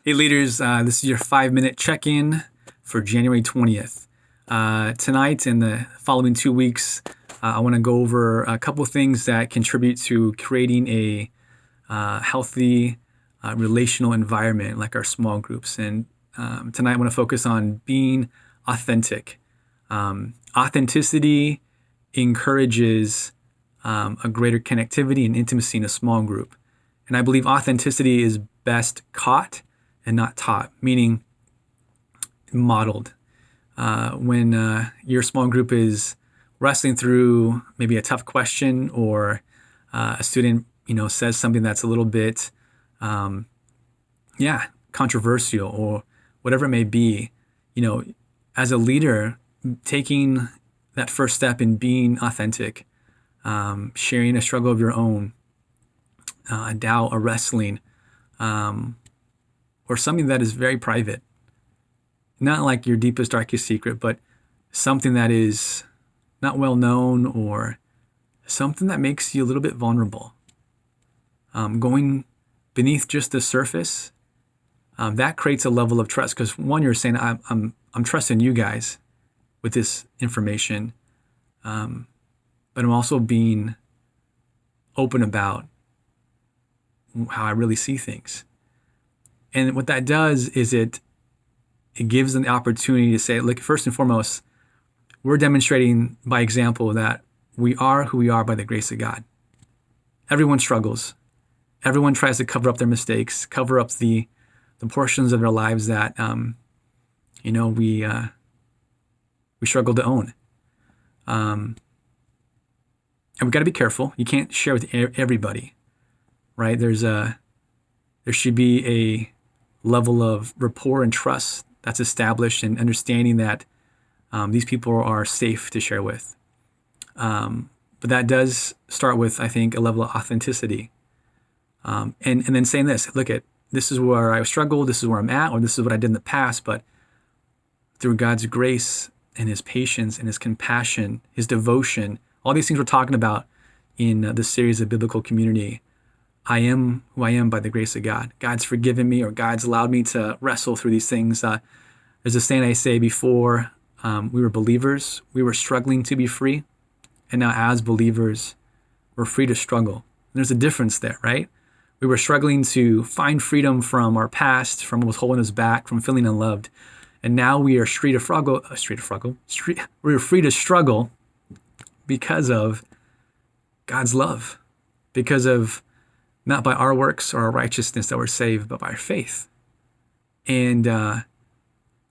Hey leaders, this is your 5-minute check-in for January 20th. Tonight and the following 2 weeks, I want to go over a couple of things that contribute to creating a healthy relational environment like our small groups. And tonight I want to focus on being authentic. Authenticity encourages a greater connectivity and intimacy in a small group. And I believe authenticity is best caught and not taught, meaning modeled. When your small group is wrestling through maybe a tough question, or a student, says something that's a little bit, controversial, or whatever it may be, as a leader, taking that first step in being authentic, sharing a struggle of your own, a doubt, a wrestling, or something that is very private, not like your deepest, darkest secret, but something that is not well known, or something that makes you a little bit vulnerable. Going beneath just the surface, that creates a level of trust, because one, you're saying, I'm trusting you guys with this information, but I'm also being open about how I really see things. And what that does is it gives them the opportunity to say, look, first and foremost, we're demonstrating by example that we are who we are by the grace of God. Everyone struggles. Everyone tries to cover up their mistakes, cover up the portions of their lives that we struggle to own. And we've got to be careful. You can't share with everybody, right? There should be a level of rapport and trust that's established, and understanding that these people are safe to share with. But that does start with, I think, a level of authenticity. And then saying this, this is where I struggled, this is where I'm at, or this is what I did in the past, but through God's grace and His patience and His compassion, His devotion, all these things we're talking about in this series of Biblical Community, I am who I am by the grace of God. God's forgiven me, or God's allowed me to wrestle through these things. There's a saying I say: before we were believers, we were struggling to be free. And now as believers, we're free to struggle. And there's a difference there, right? We were struggling to find freedom from our past, from what was holding us back, from feeling unloved. And now we are free to struggle because of God's love, because of not by our works or our righteousness that we're saved, but by our faith. And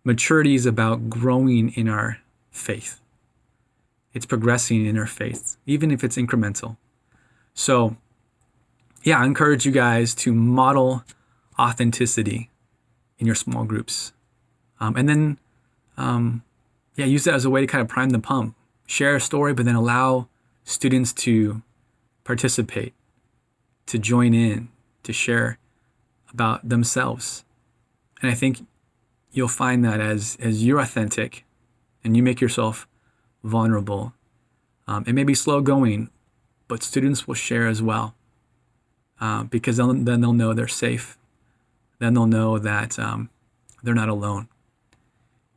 maturity is about growing in our faith. It's progressing in our faith, even if it's incremental. So, I encourage you guys to model authenticity in your small groups. And then, use that as a way to kind of prime the pump. Share a story, but then allow students to participate, to join in, to share about themselves. And I think you'll find that as you're authentic and you make yourself vulnerable, it may be slow going, but students will share as well, because then they'll know they're safe. Then they'll know that they're not alone.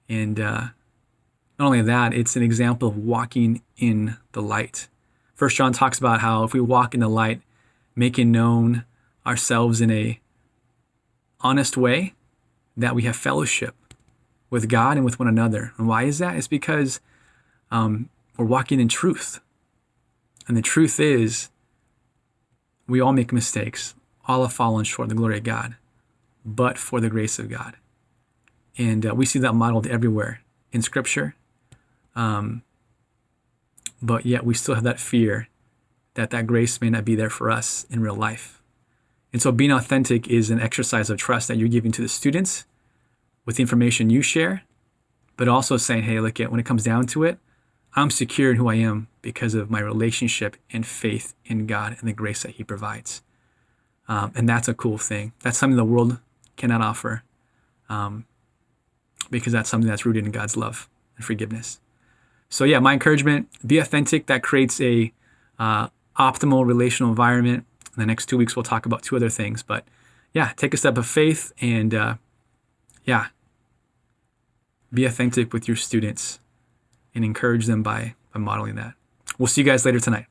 And not only that, it's an example of walking in the light. 1 John talks about how if we walk in the light, making known ourselves in a honest way, that we have fellowship with God and with one another. And why is that? It's because we're walking in truth. And the truth is, we all make mistakes. All have fallen short of the glory of God, but for the grace of God. And we see that modeled everywhere in Scripture. But yet we still have that fear that grace may not be there for us in real life. And so being authentic is an exercise of trust that you're giving to the students with the information you share, but also saying, hey, when it comes down to it, I'm secure in who I am because of my relationship and faith in God and the grace that He provides. And that's a cool thing. That's something the world cannot offer, because that's something that's rooted in God's love and forgiveness. So my encouragement, be authentic. That creates a optimal relational environment. In the next 2 weeks, we'll talk about 2 other things. But take a step of faith and yeah, be authentic with your students and encourage them by modeling that. We'll see you guys later tonight.